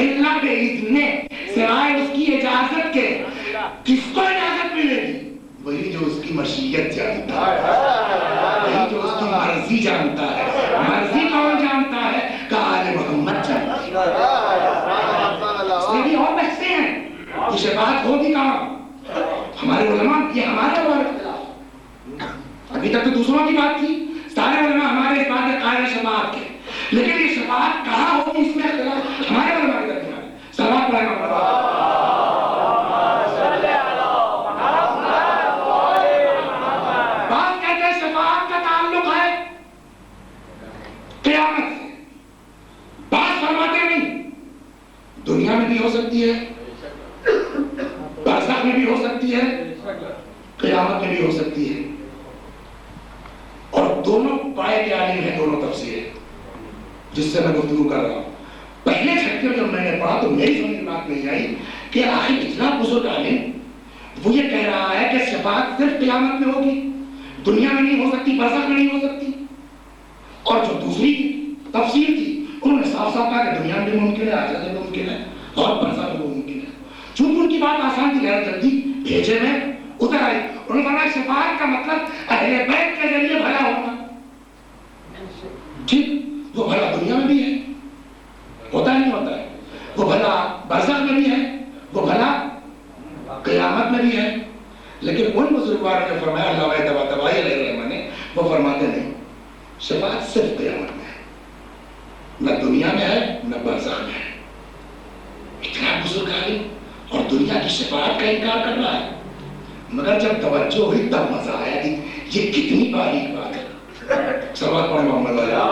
اللہ بِإِذْنِ، سوائے اس کی اجازت کے کس کو اجازت ملے گی؟ وہی جو اس کی مشیت جانتا ہے، وہی جو اس کی مرضی جانتا ہے۔ مرضی کون جانتا ہے؟ کہ آل محمد جانتا ہے۔ اس میں بھی اور بحثیں ہیں، یہ شفاعت ہوگی کہاں؟ ہمارے علماء، یہ ہمارے اور اختلاف، ابھی تک تو دوسروں کی بات تھی، سارے علماء ہمارے اس بات کے قائل شفاعت کے، لیکن یہ شفاعت کہاں ہوگی اس میں اختلاف ہمارے علماء کے درمیان۔ صلوات پڑھیں محمد۔ بات کہتے ہیں شفاعت کا تعلق ہے قیامت سے، بات فرماتے نہیں دنیا میں بھی ہو سکتی ہے، برزخ میں بھی ہو سکتی ہے، قیامت میں بھی ہو سکتی ہے، اور دونوں پائے کے عالم ہیں، دونوں تفسیریں جس سے میں گفتگو کر رہا ہوں۔ پہلے چھٹکے میں جب میں نے پڑھا تو میری سمجھ میں بات نہیں آئی کہ آخر اتنا بزرگ عالم وہ یہ کہہ رہا ہے کہ شفاعت صرف قیامت میں ہوگی، دنیا میں نہیں ہو سکتی، برزخ میں نہیں ہو سکتی۔ اور جو دوسری تفسیر تھی انہوں نے صاف صاف کہا کہ دنیا میں بھی ممکن ہے، آخرت میں ممکن ہے، اور برزخ میں بھی ممکن ہے۔ چونکہ ان کی بات آسان تھی، غیر جلدی بھیجے میں اتر آئی۔ انہوں نے فرمایا شفاعت کا مطلب اہل بیت کے ذریعے بھلا ہونا، ٹھیک، وہ بھلا دنیا میں بھی ہے، ہوتا نہیں ہوتا ہے، وہ بھلا برزخ میں بھی ہے، وہ بھلا قیامت میں بھی ہے۔ لیکن ان بزرگواروں نے فرمایا، علامہ طباطبائی علیہ الرحمہ نے، وہ فرماتے نہیں، شفاعت صرف قیامت میں ہے، نہ دنیا میں ہے نہ برزخ میں ہے۔ اتنا بزرگ عالم اور دنیا کی شفاعت کا انکار کر رہا ہے، مگر جب توجہ ہوئی تب مزہ آیا کہ یہ کتنی باریک بات ہے۔ صلوات پڑھیں محمد علیہ۔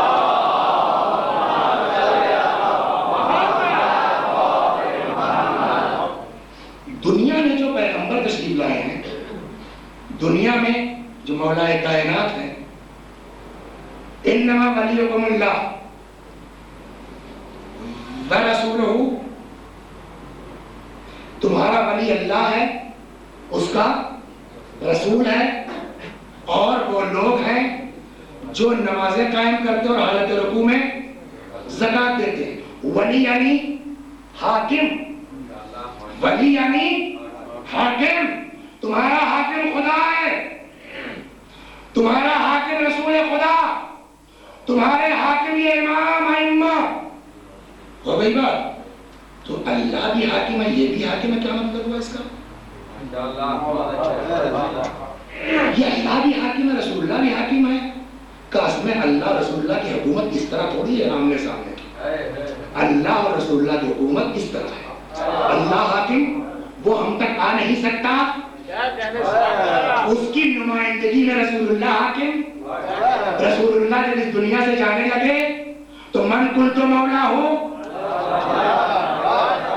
دنیا میں جو پیغمبر تشریف لائے ہیں، دنیا میں جو مولا کائنات ہیں، انما ولیکم اللہ ورسولہ، تمہارا ولی اللہ ہے، اس کا رسول ہے، اور وہ لوگ ہیں جو نمازیں قائم کرتے اور حالت رکوع میں زکات دیتے۔ ولی یعنی حاکم، ولی یعنی حاکم، تمہارا حاکم خدا ہے، تمہارا حاکم رسول خدا، تمہارے حاکم یہ امام ائمہ۔ ہو گئی بات؟ تو اللہ بھی حاکم ہے، یہ بھی حاکم ہے، کیا مطلب ہوا اس کا؟ یہ اللہ بھی حاکم ہے، رسول اللہ بھی حاکم ہے، کاش میں اللہ رسول اللہ کی حکومت اس طرح تھوڑی ہے آمنے سامنے کی، اللہ اور رسول اللہ کی حکومت اس طرح ہے۔ اللہ حاکم، وہ ہم تک آ نہیں سکتا، اس کی نمائندگی میں رسول اللہ حاکم۔ رسول اللہ جب اس دنیا سے جانے لگے تو من کنت مولا ہو،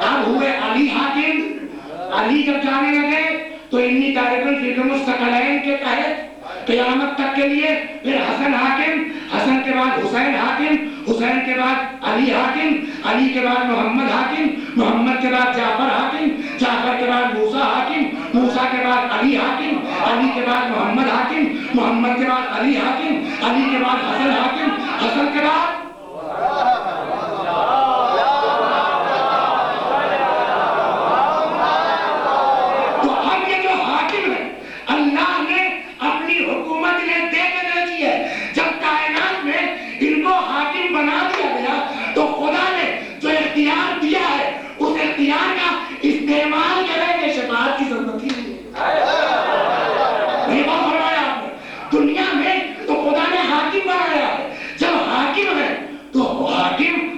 اب ہوئے علی حاکم۔ علی جب جانے لگے تو انی تارک الفکر الثقلین کے تحت قیامت تک کے لیے پھر حسن حاکم، حسن کے بعد حسین حاکم، حسین کے بعد علی حاکم، علی کے بعد محمد حاکم، محمد کے بعد جعفر حاکم، جعفر کے بعد موسیٰ حاکم، موسیٰ کے بعد علی حاکم، علی کے بعد محمد حاکم، محمد کے بعد علی حاکم، علی کے بعد حسن حاکم، حسن کے بعد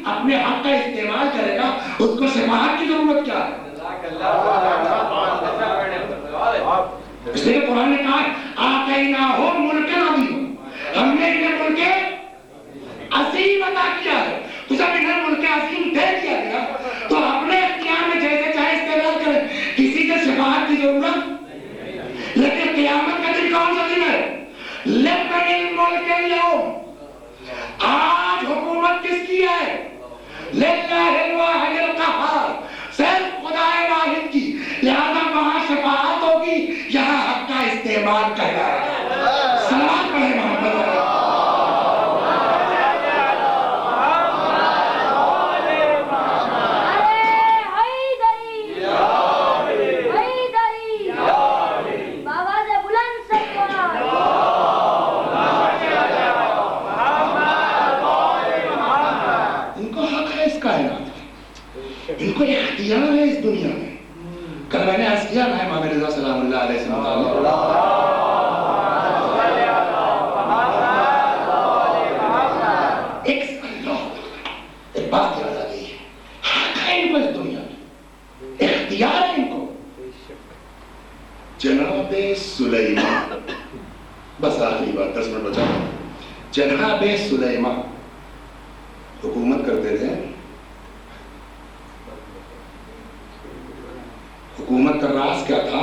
اپنے حق کا استعمال کرے گا، اس کو شفاعت کی ضرورت کیا ہے؟ اس لیے قرآن نے کہا آتیناہم ملکا عظیما، ہم نے انہیں ملک عظیم عطا کیا ہے۔ تو جب انہیں ملک عظیم دے دیا گیا تو اپنے اختیار میں جیسے چاہے استعمال کریں، کسی سے شفاعت کی ضرورت۔ لیکن قیامت کا دن کون سا دن ہے؟ لمن الملک اليوم، آج حکومت کس کی ہے؟ للہ الواحد القہار، صرف خدا واحد کی، لہذا وہاں شفاعت ہوگی، یہاں حق کا استعمال کہلائے گا۔ صلوات پڑھیں محمد۔ ان کو اختیار ہے اس دنیا میں. کل میں نے عرض کیا نا امام رضا سلام اللہ علیہ سے متعلق ایک بات یاد آ گئی ہے, حق ہے ان کو اس دنیا میں, اختیار ہے ان کو. جناب سلیمان, بس آخری بات 10 منٹ بچا. جناب سلیمان حکومت کرتے تھے. حکومت کا راز کیا تھا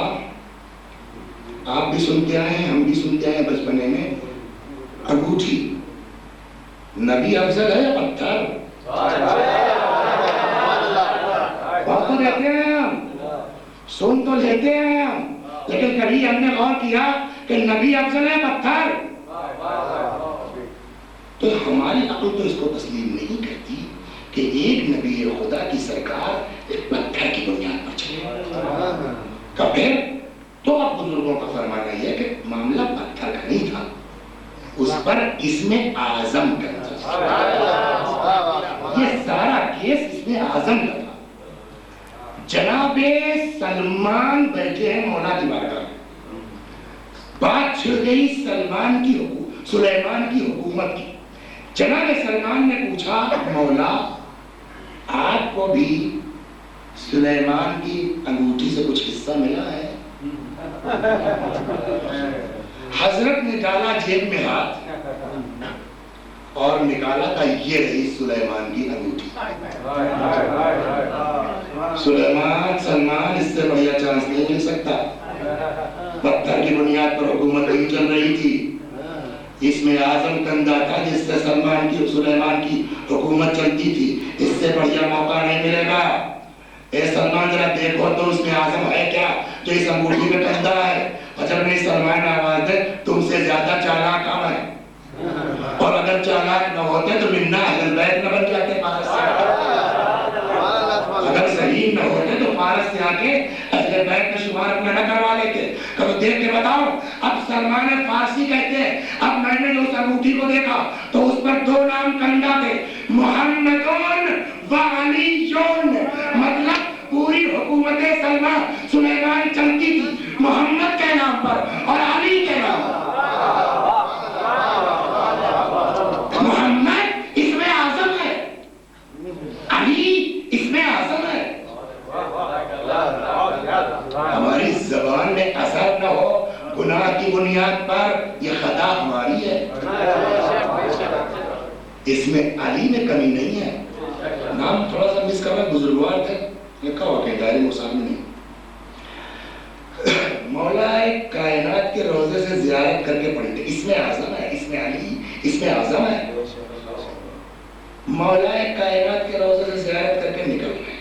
آپ بھی سنتے آئے ہیں, ہم بھی سنتے آئے بچپنے میں. انگوٹھی. نبی افضل ہے یا پتھر؟ بات تو لیتے ہیں ہم, سن تو لیتے ہیں ہم, لیکن کبھی ہم نے غور کیا کہ نبی افضل ہے پتھر؟ تو ہماری عقل تو اس کو تسلیم نہیں کرتی کہ ایک نبی خدا کی سرکار ایک پتھر کی بنیاد پر چلے. پھر تو اب بزرگوں کا فرمانا یہ ہے کہ معاملہ پتھر کا نہیں تھا, اس پر اسم اعظم کا تھا. یہ سارا کیس اسم اعظم کا تھا. جناب سلمان بیٹھے ہیں مولا کی بارگاہ میں. بات چھڑ گئی سلیمان کی حکومت کی. جناب سلمان نے پوچھا مولا آپ کو بھی سلیمان کی انگوٹھی سے کچھ حصہ ملا ہے؟ حضرت نے ڈالا جیب میں ہاتھ اور نکالا کہ یہ رہی سلیمان کی انگوٹھی. سلمان اس سے بڑھیا چانس نہیں مل سکتا. پتھر کی بنیاد پر حکومت نہیں چل رہی تھی, اس میں اعظم کندھا تھا جس سے سلیمان کی حکومت چلتی تھی. اس سے بڑھیا موقع نہیں ملے گا. اے سلمان ذرا دیکھو تو اس میں اعظم ہے کیا جو اس انگوٹھی میں کندھا ہے. اور جب میں سلمان آواز دے تم سے زیادہ چالاک ہم ہیں, اور اگر چالاک نہ ہوتے تو منا اہل بیت نہ بن جاتے فارس سے. اگر صحیح نہ ہوتے تو فارس سے آ کے اہل بیت میں شمار اپنا نہ کروا لیتے. کبھی دیکھ کے بتاؤ. اب سلمان فارسی کہتے ہیں. اب میں نے جو اس انگوٹھی کو دیکھا تو اس پر 2 نام کندھا تھے, محمدون و علیون. مطلب پوری حکومت سلیمان چلتی تھی محمد کے نام پر اور علی کے نام پر. محمد اس میں اعظم ہے, علی اس میں اعظم ہے. ہماری زبان میں اثر نہ ہو گناہ کی بنیاد پر, یہ خطا ہماری ہے. اس میں علی میں کمی نہیں ہے. نام تھوڑا سا مس کرنا, بزرگوار تھے, لکھا ہوا کہ دائرے مسامنے نہیں. مولا کائنات کے روزے سے زیارت کر کے پڑھی تھے. اس میں اعظم ہے, اس میں علی, اس میں اعظم ہے. مولا کائنات کے روزے سے زیارت کر کے نکل گئے.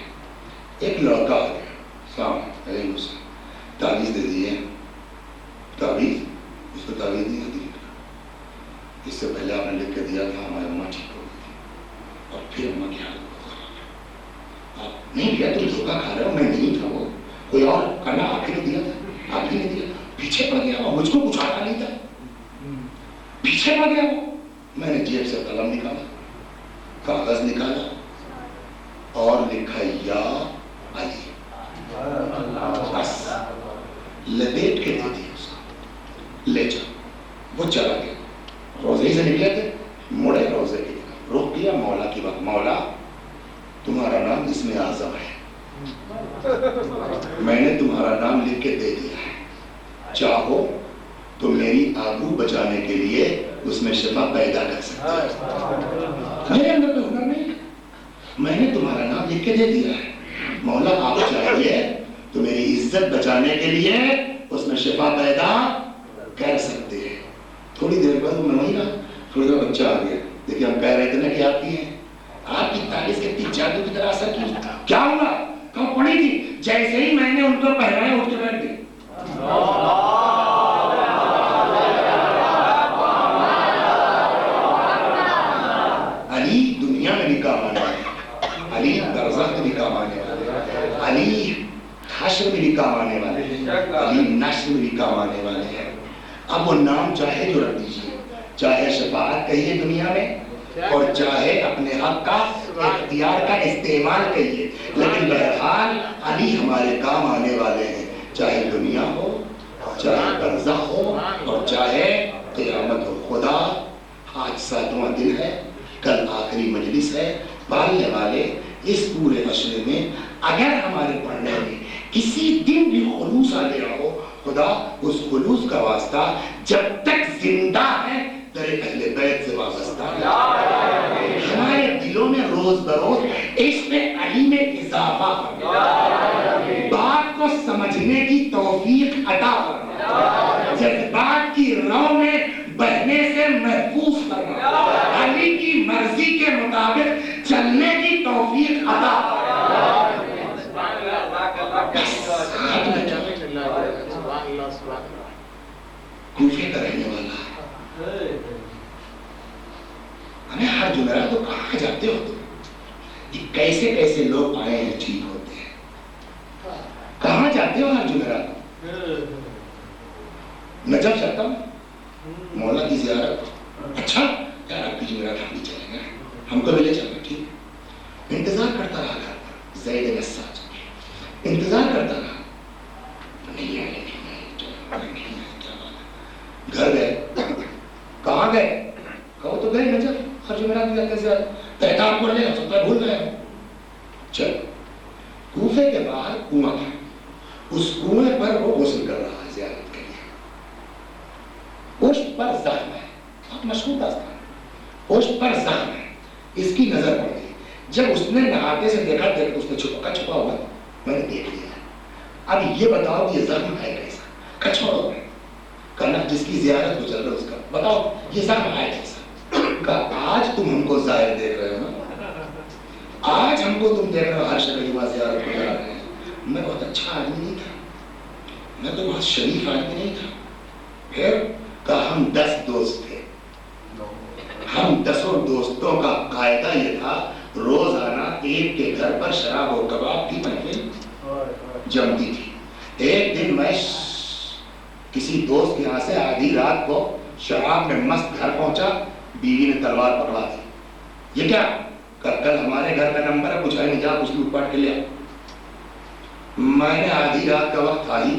ایک لڑکا آ گیا, السلام علیکم, تعویذ دے دیے. تعویذ, اس کو تعویذ نہیں آتی. اس سے پہلے آپ نے لکھ کے دیا تھا ہماری اماں ٹھیک ہو گئی تھی, اور پھر اماں کی حالت آپ نہیں کیا, تم دھوکا کھا رہے ہو. میں نہیں تھا, وہ کوئی اور کرنا آپ ہی نے دیا تھا, آپ ہی نے دیا. پیچھے پڑ گیا وہ, مجھ کو کچھ آتا نہیں تھا, پیچھے پڑ گیا وہ. میں نے جیب سے قلم نکالا, کاغذ نکالا اور لکھا یا علی. بس لپیٹ کے دے دیا اس کو, لے جا. وہ چلا گیا. روزے سے نکلے تھے, مڑے روزے کی طرف, رک گیا مولا کی بات. مولا تمہارا نام اس میں اعظم ہے, میں نے تمہارا نام لکھ کے دے دیا ہے. چاہو تو میری آبرو بچانے کے لیے اس میں شفا پیدا کر سکتے ہیں. میرے اندر کوئی ہنر نہیں, میں نے تمہارا نام لکھ کے دے دیا ہے. مولا آپ چاہیے تو میری عزت بچانے کے لیے اس میں شفا پیدا کر سکتے ہیں. تھوڑی دیر بعد میں وہی رہا, تھوڑی دیر بچہ آ گیا. دیکھیں ہم کہہ رہے تھے نا کہ آپ کی ہیں, آپ کی تعریف کتنی جادو کی طرح اثر کی. کیا ہوا, کہاں پڑی تھی. جیسے ہی میں نے ان کو پہنایا اٹھ کے بیٹھ گئی. علی دنیا میں بھی کام آنے والے, علی برزخ میں بھی کام آنے والے, علی حشر میں بھی کام آنے والے, علی نشر میں بھی کام آنے والے ہیں. اب وہ نام چاہے جو رکھ دیجیے, چاہے شفاعت کہیے دنیا میں, اور چاہے اپنے حق کا اختیار کا استعمال کریے، لیکن بہرحال علی ہمارے کام آنے والے ہیں، چاہے دنیا ہو، چاہے برزخ ہو، اور چاہے قیامت ہو۔ خدا آج 7واں دن ہے، کل آخری مجلس ہے، پالنے والے اس پورے عشرے میں اگر ہمارے پڑھنے میں کسی دن بھی خلوص آ گیا ہو، خدا اس خلوص کا واسطہ جب تک زندہ ہے در اہل بیت سے وابستہ ہے، ہمارے دلوں میں روز بروز عشق علی میں اضافہ فرما، بات کو سمجھنے کی توفیق عطا فرما، جذبات کی رو میں بہنے سے محفوظ فرما، علی کی مرضی کے مطابق چلنے کی توفیق عطا فرما۔ کوفے کا رہنے والا ہمیں ہر جمعرات تو کہاں جاتے ہو تم؟ یہ کیسے کیسے لوگ آئے ہیں ٹھیک ہوتے ہیں، کہاں جاتے ہو ہر جمعرات؟ نجف جاتا ہوں مولا کی زیارت، اچھا یار آپ کی جمعرات ہم بھی چلیں گے، ہم کو بھی لے چلنا، ٹھیک۔ انتظار کرتا رہا گھر پر، زید نساج انتظار کرتا رہا، نہیں آئے گھر گئے، کہاں گئے؟ کہو تو گئے نجف، ہر جمعرات جاتے ہیں زیارت، احتام کر لیا، سب کا بھول گئے ہو۔ چل کوفے کے باہر کنواں تھا، اس کنویں پر وہ غسل کر رہا ہے زیارت کے لیے، پشت پر زخم ہے، بہت مشہور داستان، پشت پر زخم ہے، اس کی نظر پڑ گئی، جب اس نے نہاتے سے دیکھا اس نے چھپا ہوا، میں نے دیکھ لیا، اب یہ بتاؤ یہ زخم ہے کیسا؟ کچھوڑوں میں کہنا جس کی زیارت کو چل رہا ہے اس کا بتاؤ یہ زخم ہے کیسا؟ کہا آج تم ہم کو ظاہر دیکھ رہے ہو نا، آج ہم کو تم دیکھ رہے ہو ہر شکل جمعہ زیارت کو جا رہے ہیں، میں بہت اچھا آدمی نہیں تھا، میں تو بہت شریف آدمی نہیں تھا۔ پھر کہا ہم 10 دوست تھے، ہم 10 دوستوں کا قاعدہ یہ تھا روزانہ ایک کے گھر پر شراب اور کباب کی محفل جمتی تھی۔ ایک دن میں کسی دوست کے یہاں سے آدھی رات کو شراب میں مست گھر پہنچا، بیوی نے تلوار پکڑا دی، یہ کیا؟ کل ہمارے گھر کا نمبر ہے، کچھ ہے نہیں، جا کچھ لوٹ پاٹ کے لیا۔ میں نے آدھی رات کا وقت تھا ہی،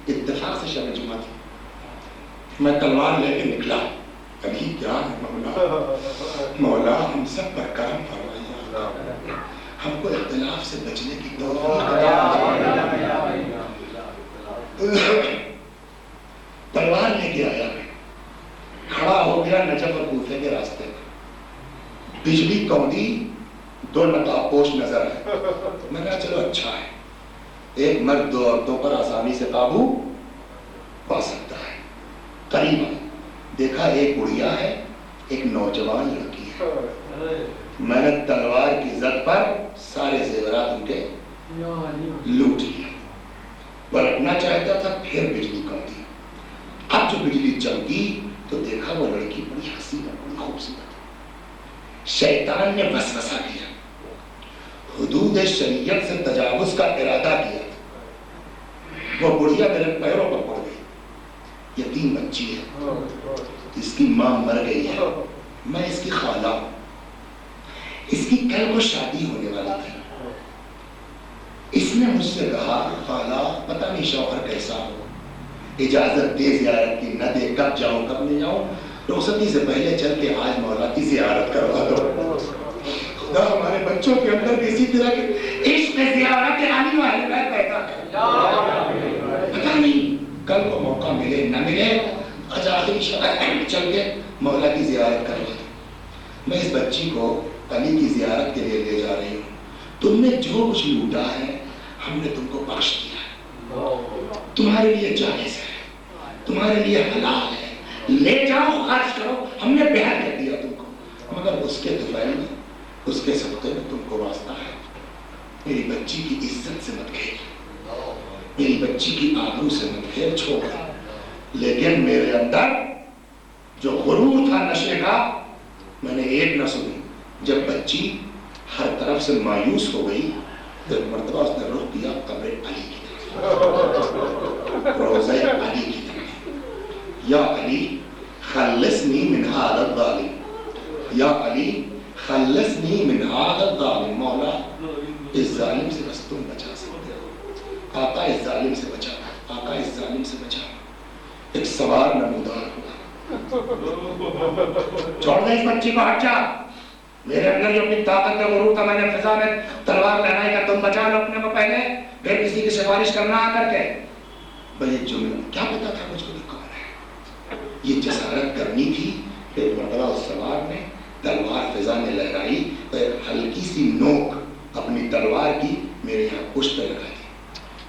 اتفاق سے شب جمعہ تھی، میں تلوار لے کے نکلا، ابھی کیا ہے مولا، مولا ہم سب پر کرم فرمائیے، ہم کو اختلاف سے بچنے کی تلوار لے کے آیا، کھڑا ہو گیا نجف اور کوفے کے راستے میں، بجلی کوندی، 2 نقاب پوش نظر ہے، میں کہا چلو اچھا ہے، ایک مرد 2 عورتوں پر آسانی سے قابو پا سکتا ہے۔ قریب آئے، دیکھا ایک بڑھیا ہے، ایک نوجوان لڑکی ہے، میں نے تلوار کی زد پر سارے زیورات ان کے لوٹ لیے، پلٹنا چاہتا تھا، پھر بجلی کوندی، اب جو بجلی چمکی تو دیکھا وہ لڑکی بڑی حسین اور بڑی خوبصورت، شیطان نے وسوسہ کیا، حدود شریعت سے تجاوز کا ارادہ کیا، وہ بڑھیا میرے پیروں پر پڑ گئی، یتیم بچی ہے، اس کی ماں مر گئی ہے، میں اس کی خالہ ہوں، اس کی کل کو شادی ہونے والی تھی، اس نے مجھ سے کہا خالہ پتہ نہیں شوہر کیسا ہو، اجازت دے زیارت کی، نہ دے کب جاؤں کب نہیں جاؤں، رخصتی سے پہلے چل کے آج مولا کی زیارت کروا دو۔ خدا ہمارے بچوں کے اندر بھی اسی طرح کے عشق زیارت علی و اہل بیت پیدا ہے، پتہ نہیں کل کو موقع ملے نہ ملے، آج آخری شب چل کے مولا کی زیارت کروا دو۔ میں اس بچی کو علی کی زیارت کے لیے لے جا رہی ہوں، تم نے جو کچھ لوٹا ہے ہم نے تم کو بخش دیا ہے، تمہارے لیے جائز ہے، تمہارے لیے حلال ہے، لے جاؤ خرچ کرو، ہم نے بیان کر دیا تم کو، مگر اس کے دفاع میں اس کے صدقے میں تم کو واسطہ ہے، میری بچی کی عزت سے مت کھیل، میری بچی کی آبرو سے مت کھیل، چھوڑ۔ لیکن میرے اندر جو غرور تھا نشے کا، میں نے ایک نہ سنی، جب بچی ہر طرف سے مایوس ہو گئی تو ایک مرتبہ اس نے رخ کیا قبر علی کی طرف، روضہ علی کی طرف، یا علی خلصنی من هذا الظالم، یا علی اس ظالم سے بس تم بچا سکتے ہو. آقا اس ظالم سے بچا, آقا اس ظالم سے بچا. ایک سوار نمودار ہوا, چھوڑ دے اس بچی کو, ہٹ جا. میرے اندر جو اپنی طاقت کا غرور تھا, میں نے فضا میں تلوار لہرائی کا, تم بچا لو اپنے کو پہلے, پھر کسی کی سفارش کرنا آ کر کے. بھئی جملہ کیا پتا تھا مجھ کو کہ کون ہے. یہ جسارت کرنی تھی. پھر مرتبہ اس سوار نے تلوار فضا میں لہرائی, ہلکی سی نوک اپنی تلوار کی میرے یہاں پشت پہ لگا دی.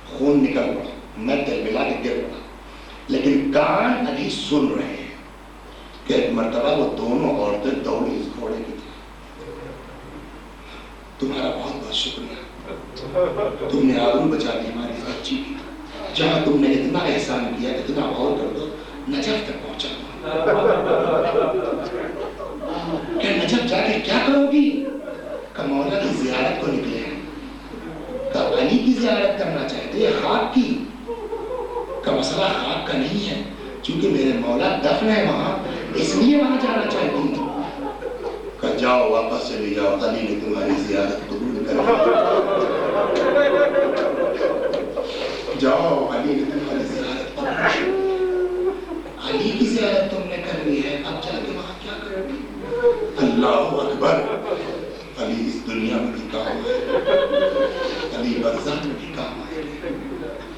خون نکل پڑا, میں دل ملا کے گر پڑا. لیکن کان ابھی سن رہے ہیں کہ ایک مرتبہ وہ دونوں عورتیں دوڑی اس گھوڑے کی طرف. تمہارا بہت بہت شکریہ, تم نے آبرو بچا دی ہماری اس بچی کی. جہاں تم نے اتنا احسان کیا, اتنا اور کر دو, نجف تک پہنچا دو. کہ نجف جا کے کیا کرو گی؟ کہ مولا کی زیارت کو نکلے ہیں, کہ علی کی زیارت کرنا چاہتے ہیں, خاک کی. کا مسئلہ خاک کا نہیں ہے, چونکہ میرے مولا دفن ہے وہاں, اس لیے وہاں جانا چاہتی ہوں. کہ جاؤ واپس چلی جاؤ, علی نے تمہاری زیارت قبول کر لی. جاؤ, علی نے تمہاری زیارت قبول کر لی. علی کی زیارت تم نے کر لی ہے, اب جا کے وہاں کیا کرو گی؟ اللہ اکبر. علی اس دنیا میں بھی کام آئے, علی برزخ میں بھی کام آئے,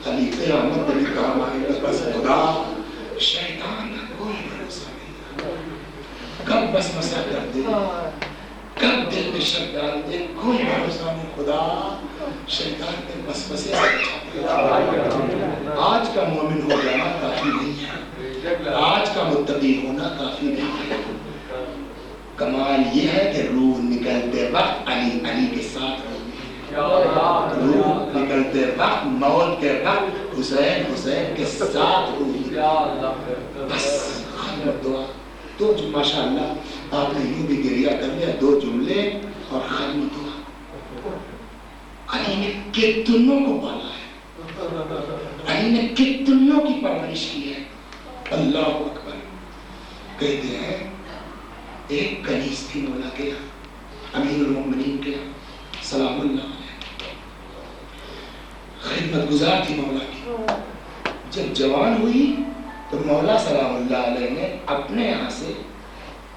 علی قیامت میں بھی کام آئے گا. بس خدا شیطان کا کوئی بھروسہ نہیں, کب بس مسا کر دے, کب دل میں شک ڈال دے, کوئی بھروسہ نہیں. خدا شیطان کے وسوسے سے بچا دے. آج کا مومن ہو جانا کافی نہیں ہے, آج کا متقی ہونا کافی نہیں ہے. کمال یہ ہے کہ روح نکلتے وقت علی علی کے ساتھ ہوگی, روح نکلتے وقت موت کے وقت حسین حسین کے ساتھ ہوگی. بس ختم دعا. تو ماشاءاللہ آپ نے یوں بھی گریہ کر لیا, 2 جملے اور ختم دعا. علی نے کتنوں کو پالا ہے, علی نے کتنوں کی پرورش کی ہے. اللہ اکبر. کہتے ہیں ایک کنیز تھی مولا کے امیر المومنین کے سلام اللہ علیہ, خدمت گزار تھی مولا کی. جب جوان ہوئی تو مولا سلام اللہ علیہ نے اپنے یہاں سے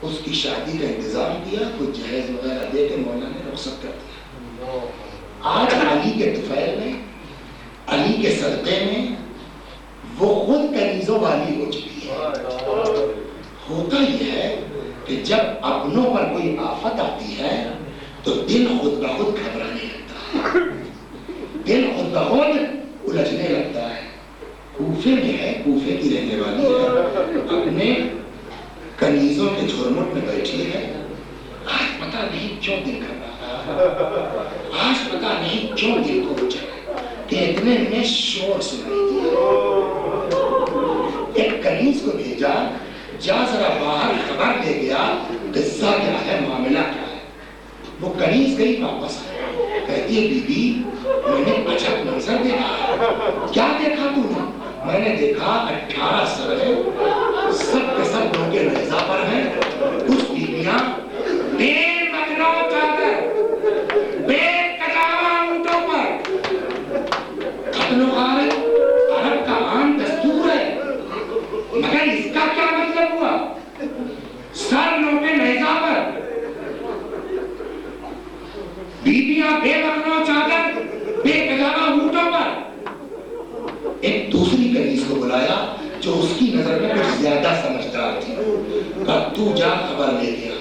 اس کی شادی کا انتظام کیا, کچھ جہیز وغیرہ دے کے مولا نے رخصت کر دیا. آج علی کے طفیل میں, علی کے صدقے میں وہ خود کنیزوں والی ہو چکی ہے. ہوتا یہ ہے کہ جب اپنوں پر کوئی آفت آتی ہے تو دل خود بخود گھبرانے لگتا ہے, دل خود بخود الجھنے لگتا ہے. کوفے میں ہے, کوفے کی رہنے والی ہے, اپنے کنیزوں کے جھرمٹ میں بیٹھی ہے. آج پتہ نہیں کیوں دل گھبرا رہا, آج پتہ نہیں کیوں دل کو اچھا کہ اتنے میں شور سنائی دیا. ایک کنیز کو بھیجا, جا ذرا باہر خبر دے گیا قصہ کیا ہے, معاملہ کیا ہے. وہ کنیز گئی واپس آئی, کہتی ہے بی بی میں نے عجب منظر دیکھا. کیا دیکھا تو نے؟ میں نے دیکھا 18 سر ہیں, سب کے سب لوگ کے نیزہ پر ہیں. کچھ بیویاں بے مکنو چادر, بے کجاوا اونٹوں پر قتل و غارت عرب کا عام دستور ہے. مگر اس کا کیا مطلب ہوا؟ سر لوٹے نیزہ پر, بیویاں بے مکنو چادر, بے کجاوا اونٹوں پر. ایک دوسری کنیز کو بلایا جو اس کی نظر میں کچھ زیادہ سمجھدار تھی, کہا تو جا خبر لے گیا.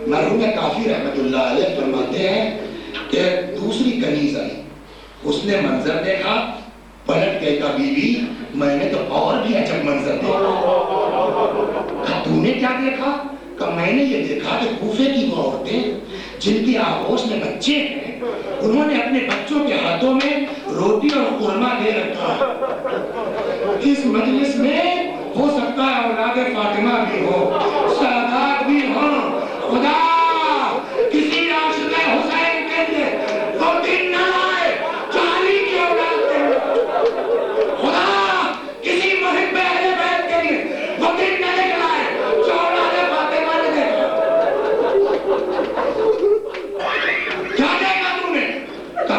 مرحوم کافی رحمت اللہ علیہ فرماتے ہیں کہ دوسری کنیز آئی, اس نے منظر دیکھا, پلٹ کے کہا بی بی میں نے تو اور بھی عجب منظر دیکھا. تو نے کیا دیکھا؟ کہ میں نے یہ دیکھا کہ کوفے کی وہ عورتیں جن کی آغوش میں بچے ہیں, انہوں نے اپنے بچوں کے ہاتھوں میں روٹی اور قورمہ دے رکھا. اس مجلس میں ہو سکتا ہے اولاد فاطمہ بھی ہو, سادات بھی ہوں. خدا کسی عاشق حسین کے لیے وہ دن نہ آئے جو علی کی اولاد کے, خدا کسی محب اہل بیت کے لیے وہ دن نہ لے کر آئے جو اولاد فاطمہ نے دیکھا. کیا دیکھا تم نے؟ کہ